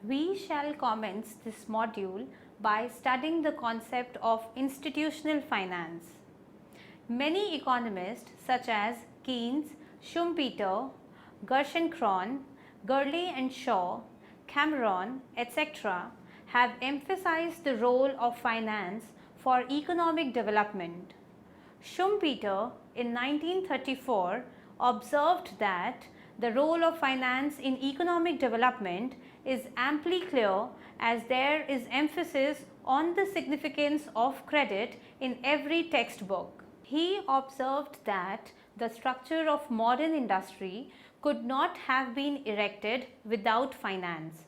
We shall commence this module by studying the concept of institutional finance. Many economists such as Keynes, Schumpeter, Gerschenkron, Gurley and Shaw, Cameron, etc. have emphasized the role of finance for economic development. Schumpeter in 1934 observed that the role of finance in economic development is amply clear as there is emphasis on the significance of credit in every textbook. He observed that the structure of modern industry could not have been erected without finance.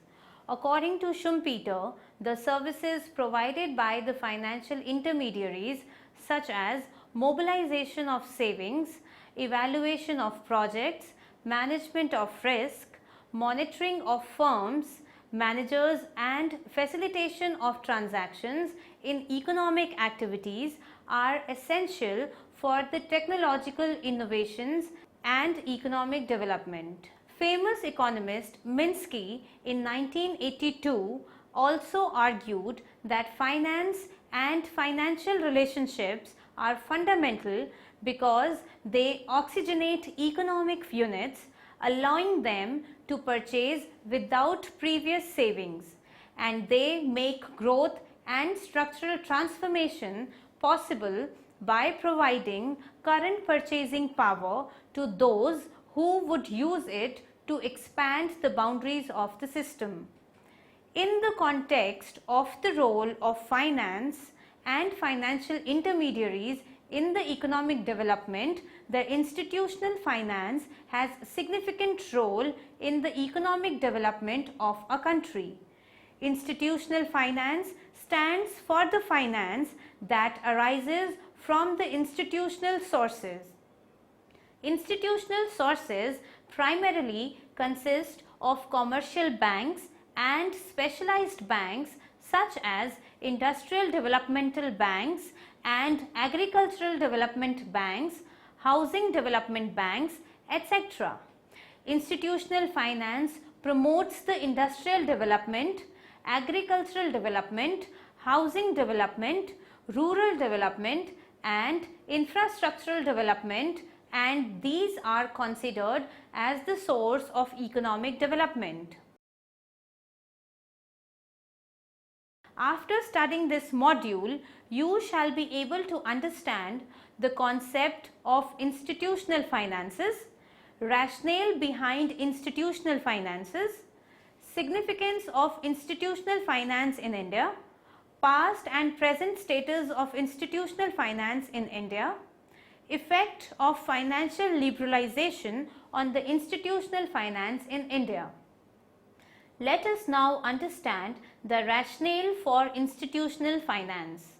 According to Schumpeter, the services provided by the financial intermediaries such as mobilization of savings, evaluation of projects, management of risk, monitoring of firms, managers and facilitation of transactions in economic activities are essential for the technological innovations and economic development. Famous economist Minsky in 1982 also argued that finance and financial relationships are fundamental because they oxygenate economic units, allowing them to purchase without previous savings, and they make growth and structural transformation possible by providing current purchasing power to those who would use it to expand the boundaries of the system. In the context of the role of finance and financial intermediaries in the economic development, the institutional finance has a significant role in the economic development of a country. Institutional finance stands for the finance that arises from the institutional sources. Institutional sources primarily consist of commercial banks and specialized banks such as industrial developmental banks and agricultural development banks, housing development banks, etc. Institutional finance promotes the industrial development, agricultural development, housing development, rural development and infrastructural development, and these are considered as the source of economic development. After studying this module, you shall be able to understand the concept of institutional finances, rationale behind institutional finances, significance of institutional finance in India, past and present status of institutional finance in India, effect of financial liberalization on the institutional finance in India. Let us now understand the rationale for institutional finance.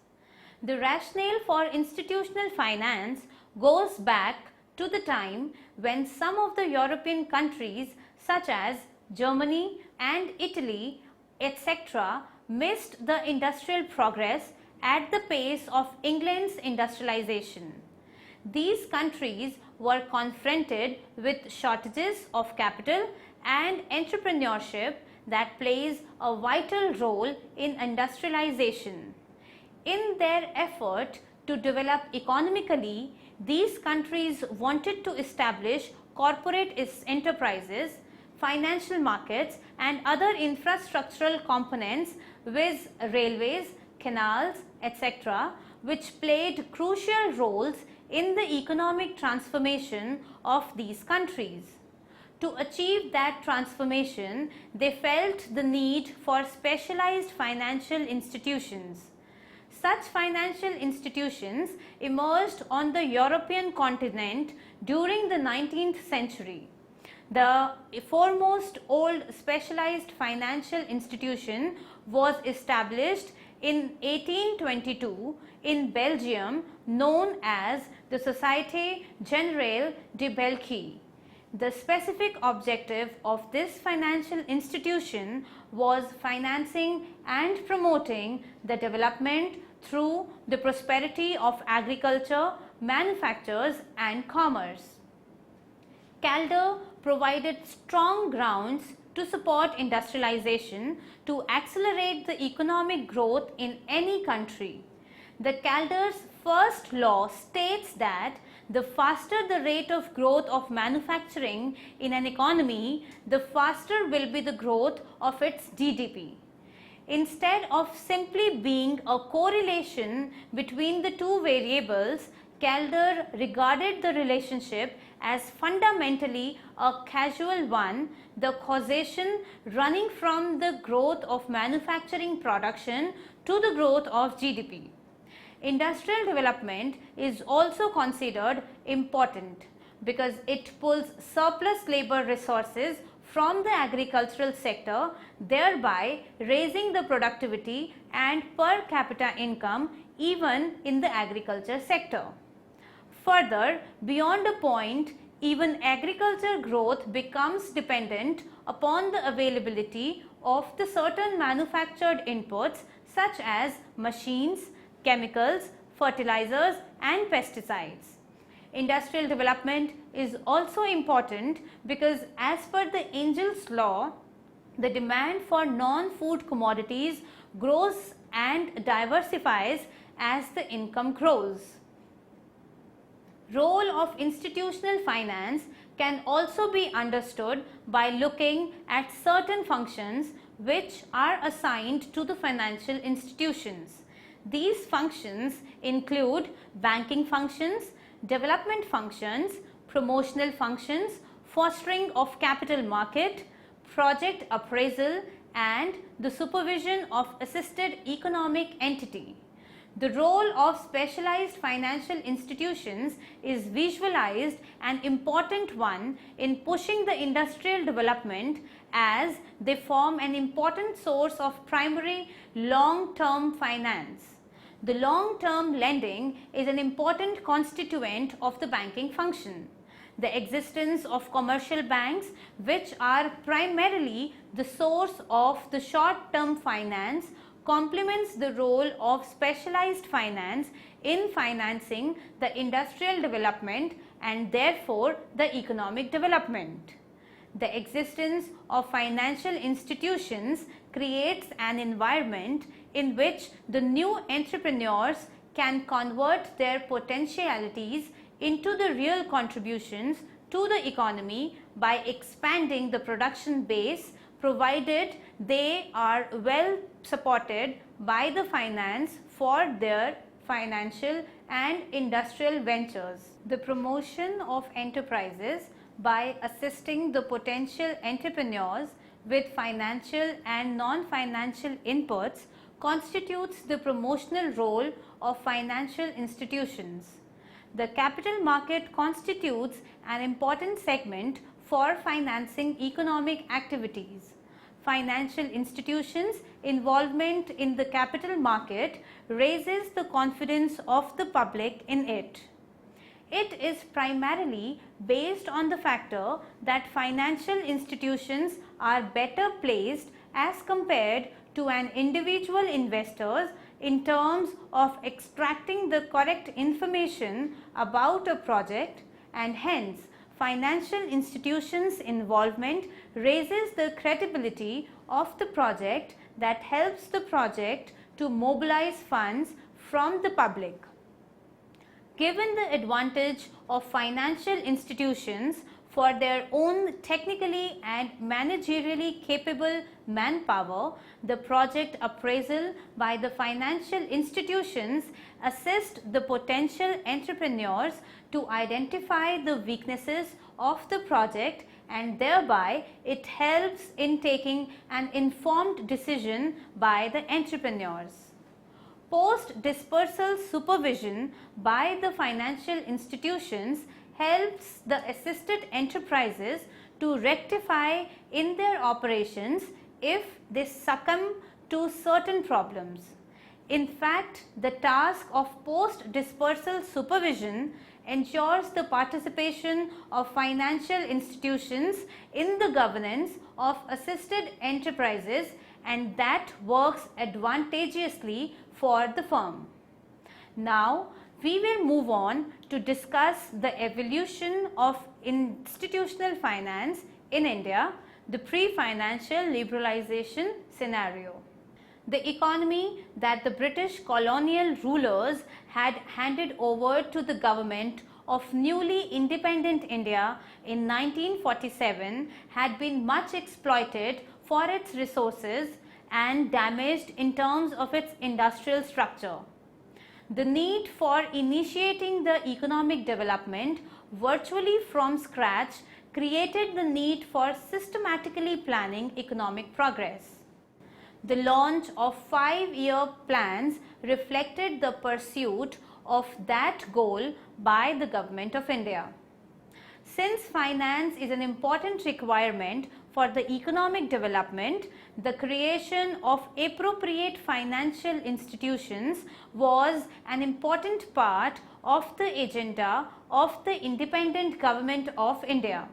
The rationale for institutional finance goes back to the time when some of the European countries such as Germany and Italy, etc., missed the industrial progress at the pace of England's industrialization. These countries were confronted with shortages of capital and entrepreneurship that plays a vital role in industrialization. In their effort to develop economically, these countries wanted to establish corporate enterprises, financial markets and other infrastructural components with railways, canals, etc., which played crucial roles in the economic transformation of these countries. To achieve that transformation, they felt the need for specialized financial institutions. Such financial institutions emerged on the European continent during the 19th century. The foremost old specialized financial institution was established in 1822 in Belgium, known as the Société Générale de Belgique. The specific objective of this financial institution was financing and promoting the development through the prosperity of agriculture, manufactures and commerce. Calder provided strong grounds to support industrialization to accelerate the economic growth in any country. The Calder's first law states that the faster the rate of growth of manufacturing in an economy, the faster will be the growth of its GDP. Instead of simply being a correlation between the two variables, Calder regarded the relationship as fundamentally a causal one, the causation running from the growth of manufacturing production to the growth of GDP. Industrial development is also considered important because it pulls surplus labor resources from the agricultural sector, thereby raising the productivity and per capita income even in the agriculture sector. Further, beyond a point, even agriculture growth becomes dependent upon the availability of the certain manufactured inputs such as machines, chemicals, fertilizers and pesticides. Industrial development is also important because as per the Engel's law, the demand for non-food commodities grows and diversifies as the income grows. Role of institutional finance can also be understood by looking at certain functions which are assigned to the financial institutions. These functions include banking functions, development functions, promotional functions, fostering of capital market, project appraisal and the supervision of assisted economic entity. The role of specialized financial institutions is visualized an important one in pushing the industrial development as they form an important source of primary long-term finance. The long-term lending is an important constituent of the banking function. The existence of commercial banks, which are primarily the source of the short-term finance, complements the role of specialized finance in financing the industrial development and therefore the economic development. The existence of financial institutions creates an environment in which the new entrepreneurs can convert their potentialities into the real contributions to the economy by expanding the production base, provided they are well supported by the finance for their financial and industrial ventures. The promotion of enterprises by assisting the potential entrepreneurs with financial and non-financial inputs constitutes the promotional role of financial institutions. The capital market constitutes an important segment for financing economic activities. Financial institutions' involvement in the capital market raises the confidence of the public in it. It is primarily based on the factor that financial institutions are better placed as compared to an individual investors in terms of extracting the correct information about a project, and hence financial institutions' involvement raises the credibility of the project that helps the project to mobilize funds from the public. Given the advantage of financial institutions for their own technically and managerially capable manpower, the project appraisal by the financial institutions assist the potential entrepreneurs to identify the weaknesses of the project, and thereby it helps in taking an informed decision by the entrepreneurs. Post-dispersal supervision by the financial institutions helps the assisted enterprises to rectify in their operations if they succumb to certain problems. In fact, the task of post-dispersal supervision ensures the participation of financial institutions in the governance of assisted enterprises, and that works advantageously for the firm. Now, we will move on to discuss the evolution of institutional finance in India, the pre-financial liberalization scenario. The economy that the British colonial rulers had handed over to the government of newly independent India in 1947 had been much exploited for its resources and damaged in terms of its industrial structure. The need for initiating the economic development virtually from scratch created the need for systematically planning economic progress. The launch of 5-year plans reflected the pursuit of that goal by the Government of India. Since finance is an important requirement for the economic development, the creation of appropriate financial institutions was an important part of the agenda of the independent Government of India.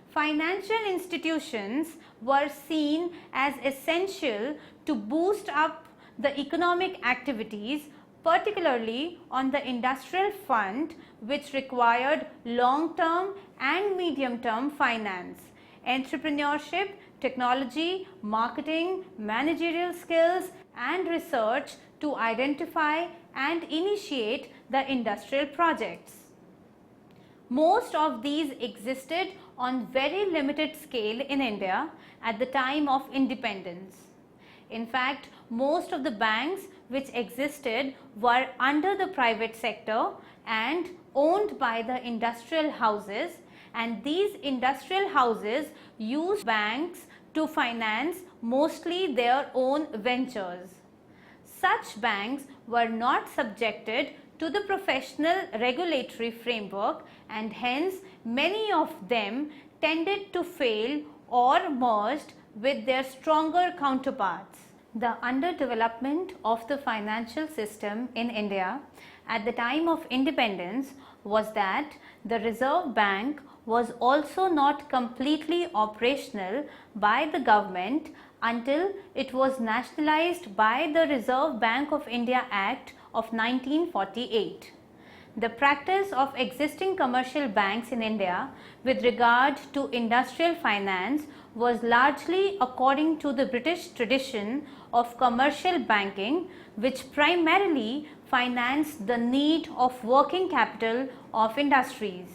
Financial institutions were seen as essential to boost up the economic activities, particularly on the industrial front, which required long-term and medium-term finance, entrepreneurship, technology, marketing, managerial skills and research to identify and initiate the industrial projects. Most of these existed on very limited scale in India at the time of independence. In fact, most of the banks which existed were under the private sector and owned by the industrial houses, and these industrial houses used banks to finance mostly their own ventures. Such banks were not subjected to the professional regulatory framework, and hence many of them tended to fail or merged with their stronger counterparts. The underdevelopment of the financial system in India at the time of independence was that the Reserve Bank was also not completely operational by the government until it was nationalized by the Reserve Bank of India Act of 1948. The practice of existing commercial banks in India with regard to industrial finance was largely according to the British tradition of commercial banking, which primarily financed the need of working capital of industries.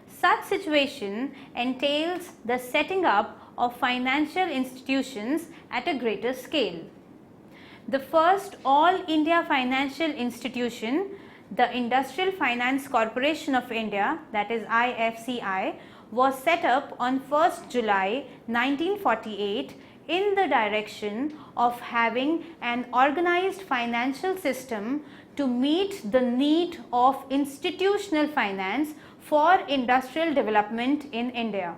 Such situation entails the setting up of financial institutions at a greater scale. The first All India financial institution, the Industrial Finance Corporation of India, that is IFCI, was set up on 1st July 1948 in the direction of having an organized financial system to meet the need of institutional finance for industrial development in India.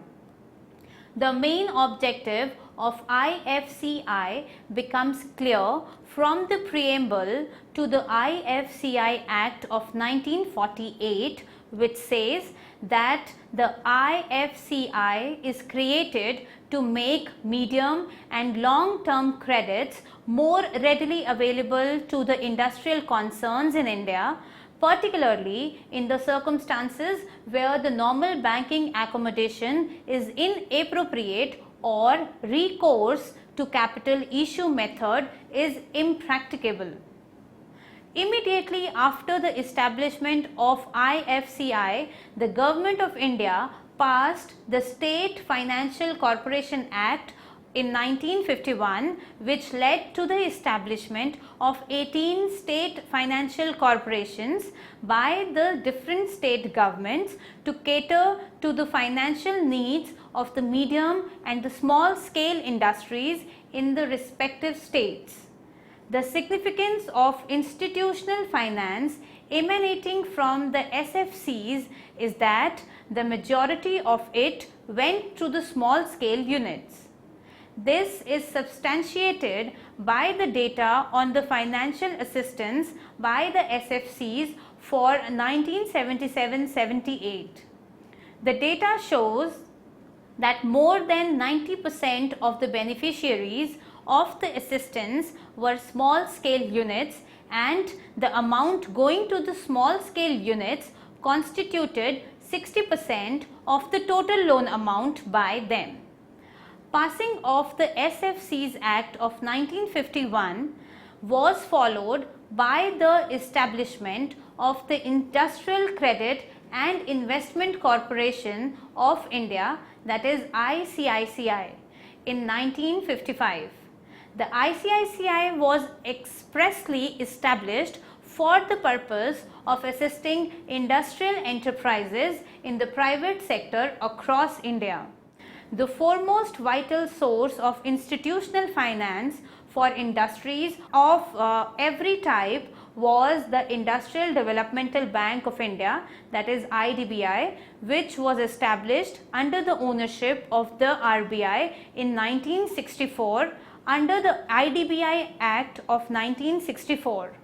The main objective of IFCI becomes clear from the preamble to the IFCI Act of 1948, which says that the IFCI is created to make medium and long-term credits more readily available to the industrial concerns in India, particularly in the circumstances where the normal banking accommodation is inappropriate or recourse to capital issue method is impracticable. Immediately after the establishment of IFCI, the Government of India passed the State Financial Corporation Act in 1951, which led to the establishment of 18 state financial corporations by the different state governments to cater to the financial needs of the medium and the small scale industries in the respective states. The significance of institutional finance emanating from the SFCs is that the majority of it went to the small scale units. This is substantiated by the data on the financial assistance by the SFCs for 1977-78. The data shows that more than 90% of the beneficiaries of the assistance were small scale units, and the amount going to the small scale units constituted 60% of the total loan amount by them. Passing of the SFCs Act of 1951 was followed by the establishment of the Industrial Credit and Investment Corporation of India, that is ICICI, in 1955. The ICICI was expressly established for the purpose of assisting industrial enterprises in the private sector across India. The foremost vital source of institutional finance for industries of every type was the Industrial Developmental Bank of India, that is IDBI, which was established under the ownership of the RBI in 1964 under the IDBI Act of 1964.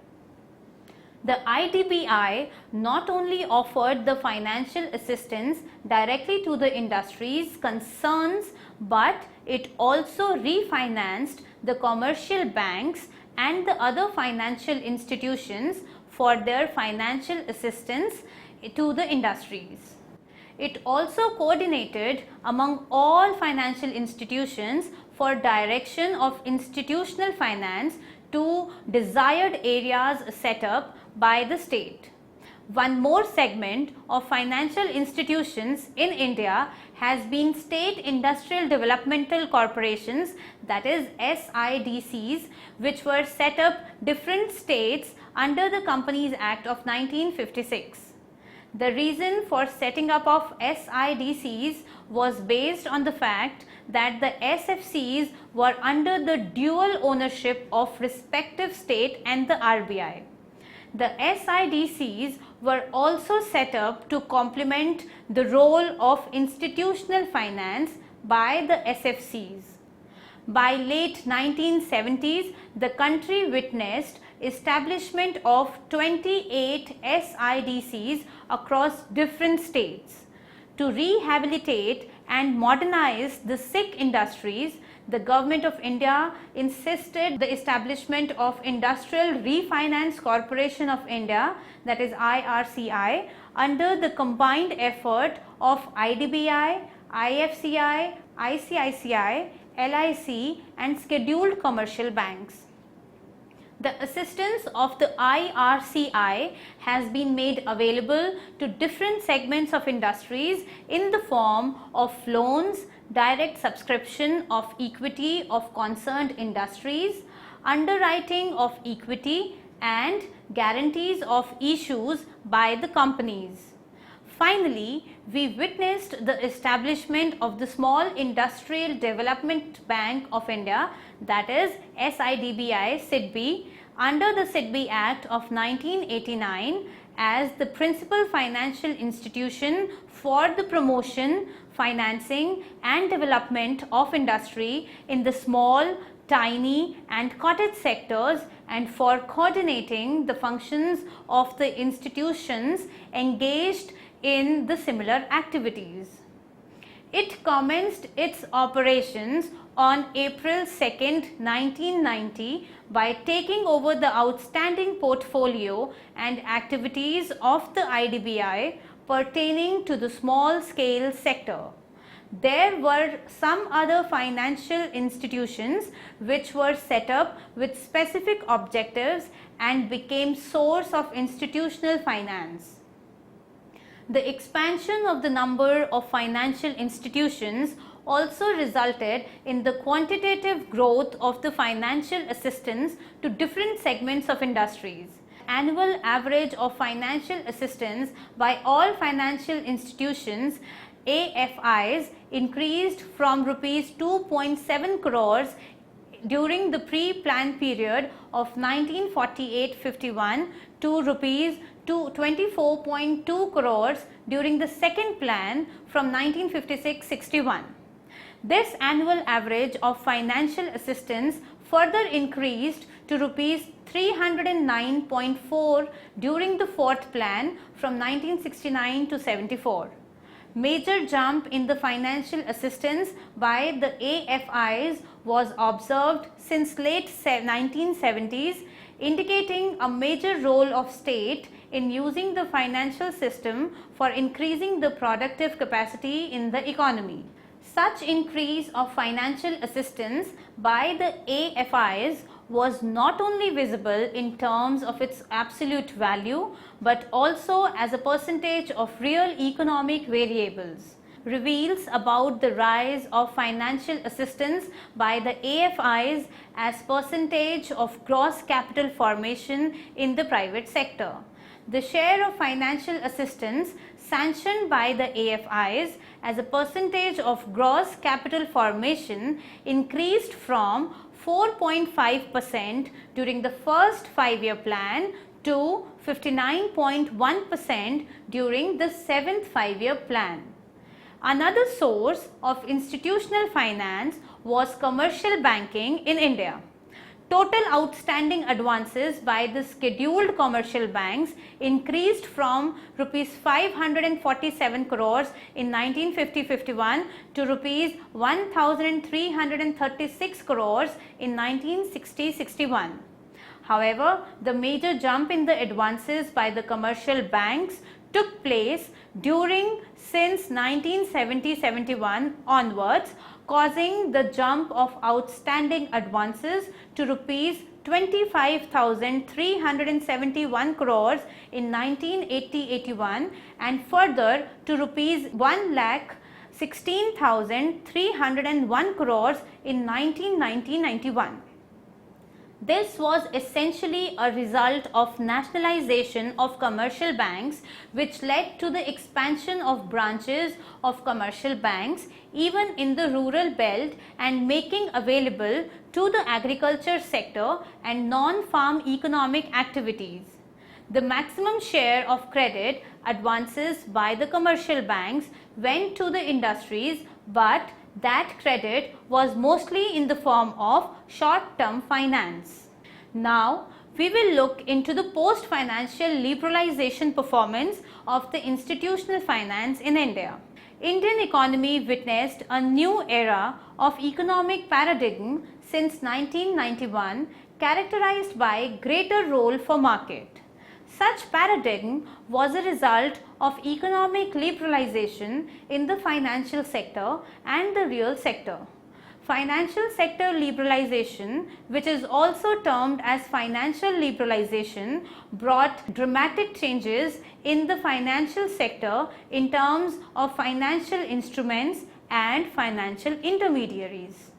The IDBI not only offered the financial assistance directly to the industries concerns, but it also refinanced the commercial banks and the other financial institutions for their financial assistance to the industries. It also coordinated among all financial institutions for direction of institutional finance to desired areas set up by the state. One more segment of financial institutions in India has been State Industrial Developmental Corporations, that is SIDCs, which were set up different states under the Companies Act of 1956. The reason for setting up of SIDCs was based on the fact that the SFCs were under the dual ownership of respective state and the RBI. The SIDCs were also set up to complement the role of institutional finance by the SFCs. By late 1970s, the country witnessed establishment of 28 SIDCs across different states. To rehabilitate and modernize the sick industries, the Government of India insisted the establishment of Industrial Refinance Corporation of India, that is IRCI, under the combined effort of IDBI, IFCI, ICICI, LIC and scheduled commercial banks. The assistance of the IRCI has been made available to different segments of industries in the form of loans, direct subscription of equity of concerned industries, underwriting of equity and guarantees of issues by the companies. Finally, we witnessed the establishment of the Small Industrial Development Bank of India, that is SIDBI SIDBI, under the SIDBI Act of 1989 as the principal financial institution for the promotion, financing and development of industry in the small, tiny and cottage sectors and for coordinating the functions of the institutions engaged in the similar activities. It commenced its operations on April 2nd, 1990 by taking over the outstanding portfolio and activities of the IDBI pertaining to the small scale sector. There were some other financial institutions which were set up with specific objectives and became source of institutional finance. The expansion of the number of financial institutions also resulted in the quantitative growth of the financial assistance to different segments of industries. Annual average of financial assistance by all financial institutions AFIs increased from rupees 2.7 crores during the pre-plan period of 1948-51 to rupees 24.2 crores during the second plan from 1956-61. This annual average of financial assistance further increased to rupees 309.4 during the fourth plan from 1969 to 74. Major jump in the financial assistance by the AFIs was observed since late 1970s, indicating a major role of state in using the financial system for increasing the productive capacity in the economy. Such increase of financial assistance by the AFIs was not only visible in terms of its absolute value, but also as a percentage of real economic variables, reveals about the rise of financial assistance by the AFIs as percentage of gross capital formation in the private sector. The share of financial assistance sanctioned by the AFIs as a percentage of gross capital formation increased from 4.5% during the first 5-year plan to 59.1% during the 7th 5-year plan. Another source of institutional finance was commercial banking in India. Total outstanding advances by the scheduled commercial banks increased from rupees 547 crores in 1950-51 to rupees 1336 crores in 1960-61. However, the major jump in the advances by the commercial banks took place since 1970-71 onwards, causing the jump of outstanding advances to rupees 25,371 crores in 1980-81 and further to rupees 1,16,301 crores in 1990-91. This was essentially a result of nationalization of commercial banks, which led to the expansion of branches of commercial banks even in the rural belt and making available to the agriculture sector and non-farm economic activities. The maximum share of credit advances by the commercial banks went to the industries, but that credit was mostly in the form of short-term finance. Now, we will look into the post-financial liberalization performance of the institutional finance in India. Indian economy witnessed a new era of economic paradigm since 1991, characterized by greater role for market. Such paradigm was a result of economic liberalization in the financial sector and the real sector. Financial sector liberalization, which is also termed as financial liberalization, brought dramatic changes in the financial sector in terms of financial instruments and financial intermediaries.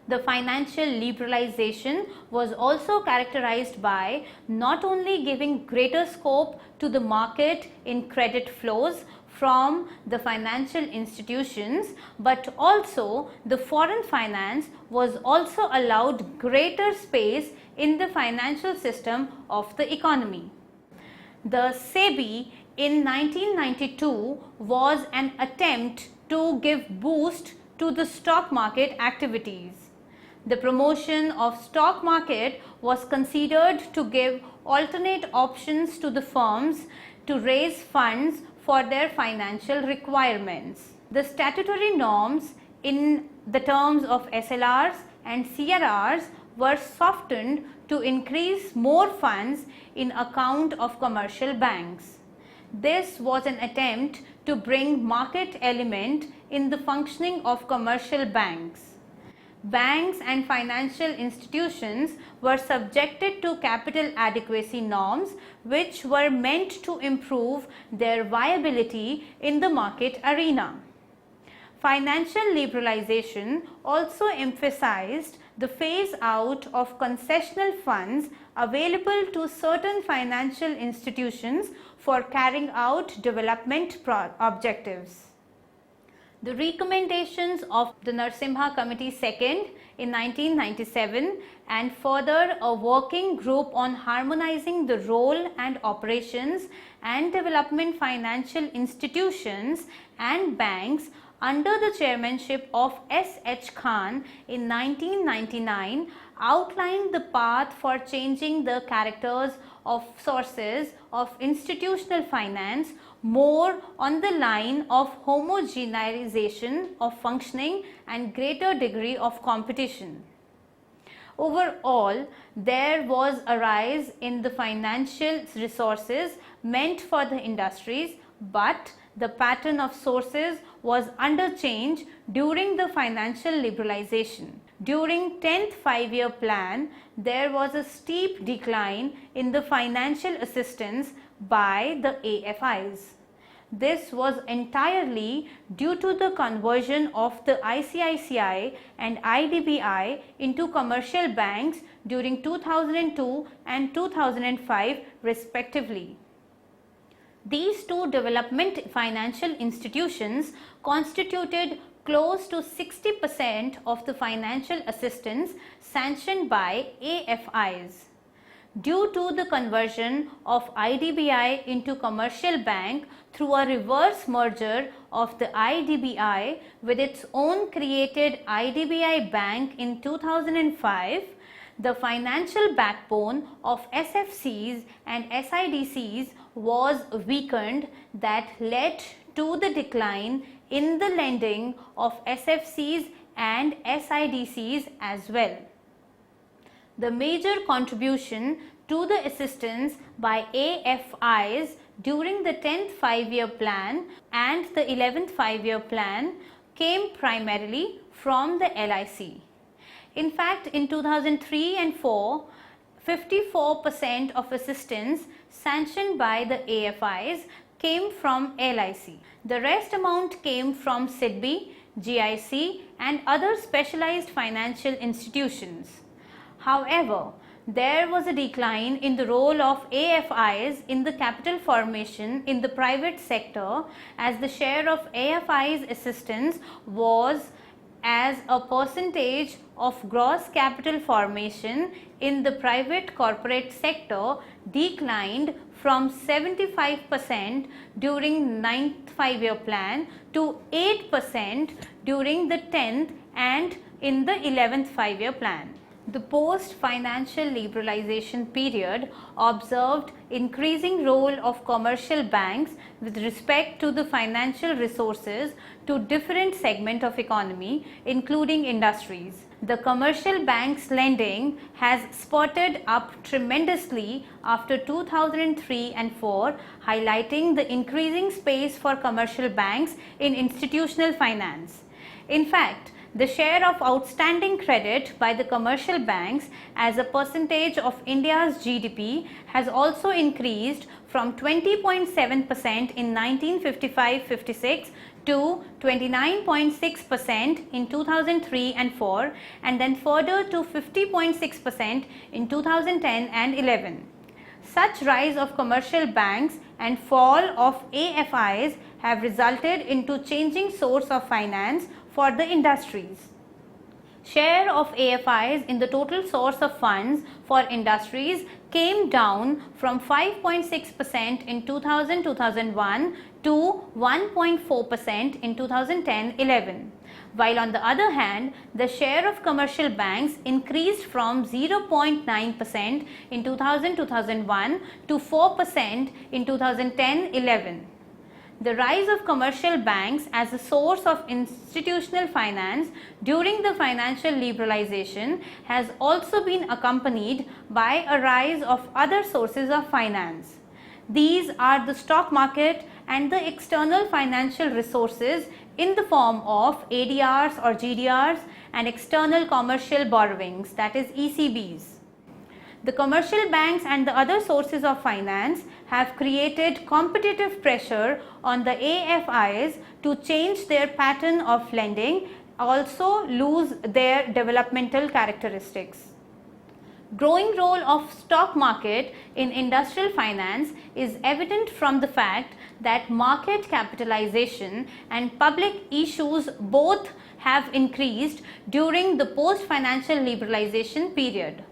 The financial liberalization was also characterized by not only giving greater scope to the market in credit flows from the financial institutions, but also the foreign finance was also allowed greater space in the financial system of the economy. The SEBI in 1992 was an attempt to give boost to the stock market activities. The promotion of stock market was considered to give alternate options to the firms to raise funds for their financial requirements. The statutory norms in the terms of SLRs and CRRs were softened to increase more funds in account of commercial banks. This was an attempt to bring market element in the functioning of commercial banks. Banks and financial institutions were subjected to capital adequacy norms, which were meant to improve their viability in the market arena. Financial liberalization also emphasized the phase out of concessional funds available to certain financial institutions for carrying out development objectives. The recommendations of the Narasimha Committee II in 1997 and further a working group on harmonizing the role and operations and development financial institutions and banks under the chairmanship of S.H. Khan in 1999 outlined the path for changing the characters of sources of institutional finance more on the line of homogenization of functioning and greater degree of competition. Overall, there was a rise in the financial resources meant for the industries, but the pattern of sources was under change during the financial liberalization. During 10th five-year plan, there was a steep decline in the financial assistance by the AFIs. This was entirely due to the conversion of the ICICI and IDBI into commercial banks during 2002 and 2005 respectively. These two development financial institutions constituted close to 60% of the financial assistance sanctioned by AFIs. Due to the conversion of IDBI into commercial bank through a reverse merger of the IDBI with its own created IDBI bank in 2005, the financial backbone of SFCs and SIDCs was weakened, that led to the decline in the lending of SFCs and SIDCs as well. The major contribution to the assistance by AFIs during the 10th five-year plan and the 11th five-year plan came primarily from the LIC. In fact, in 2003 and 4, 54% of assistance sanctioned by the AFIs came from LIC. The rest amount came from SIDBI, GIC and other specialized financial institutions. However, there was a decline in the role of AFIs in the capital formation in the private sector, as the share of AFIs assistance was as a percentage of gross capital formation in the private corporate sector declined from 75% during 9th five-year plan to 8% during the 10th and in the 11th five-year plan. The post-financial liberalization period observed increasing role of commercial banks with respect to the financial resources to different segment of economy, including industries. The commercial banks lending has spurted up tremendously after 2003 and 4, highlighting the increasing space for commercial banks in institutional finance. In fact, the share of outstanding credit by the commercial banks as a percentage of India's GDP has also increased from 20.7% in 1955-56 to 29.6% in 2003 and 4, and then further to 50.6% in 2010 and 11. Such rise of commercial banks and fall of AFIs have resulted into changing source of finance for the industries. Share of AFIs in the total source of funds for industries came down from 5.6% in 2000-2001 to 1.4% in 2010-11. While on the other hand, the share of commercial banks increased from 0.9% in 2000-2001 to 4% in 2010-11. The rise of commercial banks as a source of institutional finance during the financial liberalization has also been accompanied by a rise of other sources of finance. These are the stock market and the external financial resources in the form of ADRs or GDRs and external commercial borrowings, that is ECBs. The commercial banks and the other sources of finance have created competitive pressure on the AFIs to change their pattern of lending, also lose their developmental characteristics. Growing role of stock market in industrial finance is evident from the fact that market capitalization and public issues both have increased during the post-financial liberalization period.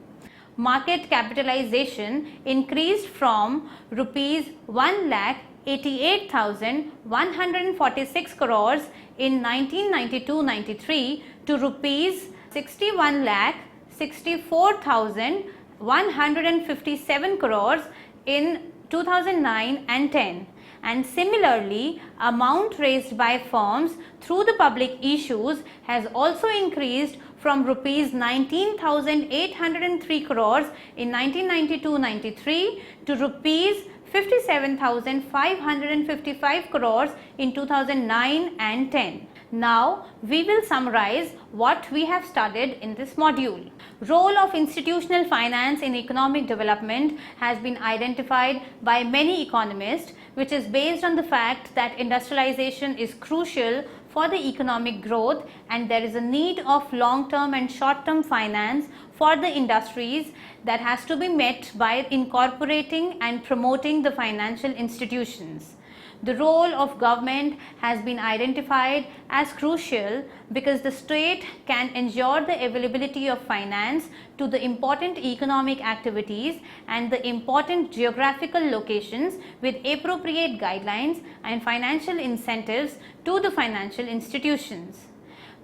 Market capitalization increased from rupees 1,88,146 crores in 1992-93 to rupees 61,64,157 crores in 2009 and 10. And similarly, amount raised by firms through the public issues has also increased from rupees 19,803 crores in 1992-93 to rupees 57,555 crores in 2009 and 10. Now, we will summarize what we have studied in this module. Role of institutional finance in economic development has been identified by many economists, which is based on the fact that industrialization is crucial for the economic growth and there is a need of long-term and short-term finance for the industries that has to be met by incorporating and promoting the financial institutions. The role of government has been identified as crucial because the state can ensure the availability of finance to the important economic activities and the important geographical locations with appropriate guidelines and financial incentives to the financial institutions.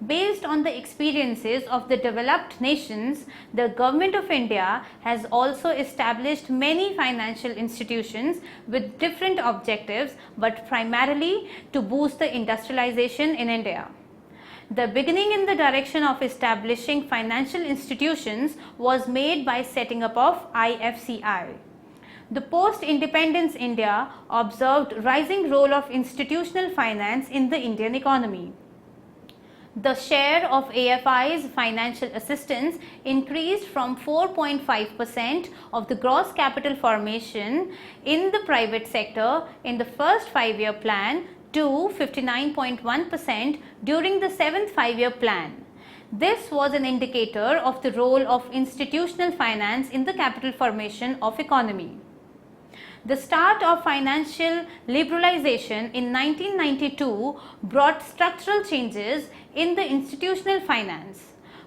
Based on the experiences of the developed nations, the Government of India has also established many financial institutions with different objectives, but primarily to boost the industrialization in India. The beginning in the direction of establishing financial institutions was made by setting up of IFCI. The post-independence India observed rising role of institutional finance in the Indian economy. The share of AFI's financial assistance increased from 4.5% of the gross capital formation in the private sector in the first 5-year plan to 59.1% during the 7th 5-year plan. This was an indicator of the role of institutional finance in the capital formation of economy. The start of financial liberalization in 1992 brought structural changes in the institutional finance.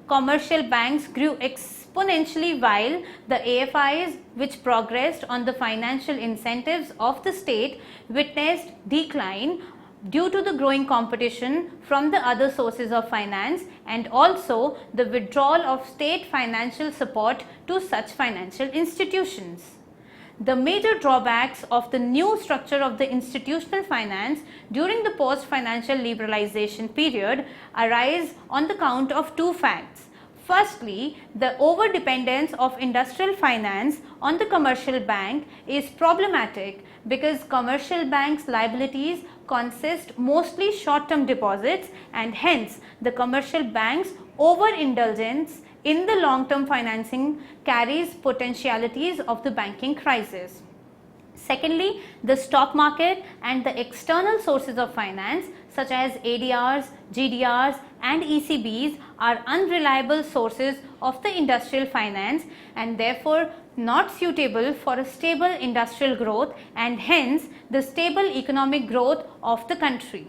Commercial banks grew exponentially while the AFIs, which progressed on the financial incentives of the state, witnessed decline due to the growing competition from the other sources of finance and also the withdrawal of state financial support to such financial institutions. The major drawbacks of the new structure of the institutional finance during the post-financial liberalization period arise on the count of two facts. Firstly, the over-dependence of industrial finance on the commercial bank is problematic because commercial banks' liabilities consist mostly short-term deposits and hence the commercial banks' overindulgence in the long-term financing carries potentialities of the banking crisis. Secondly, the stock market and the external sources of finance such as ADRs, GDRs and ECBs are unreliable sources of the industrial finance and therefore not suitable for a stable industrial growth and hence the stable economic growth of the country.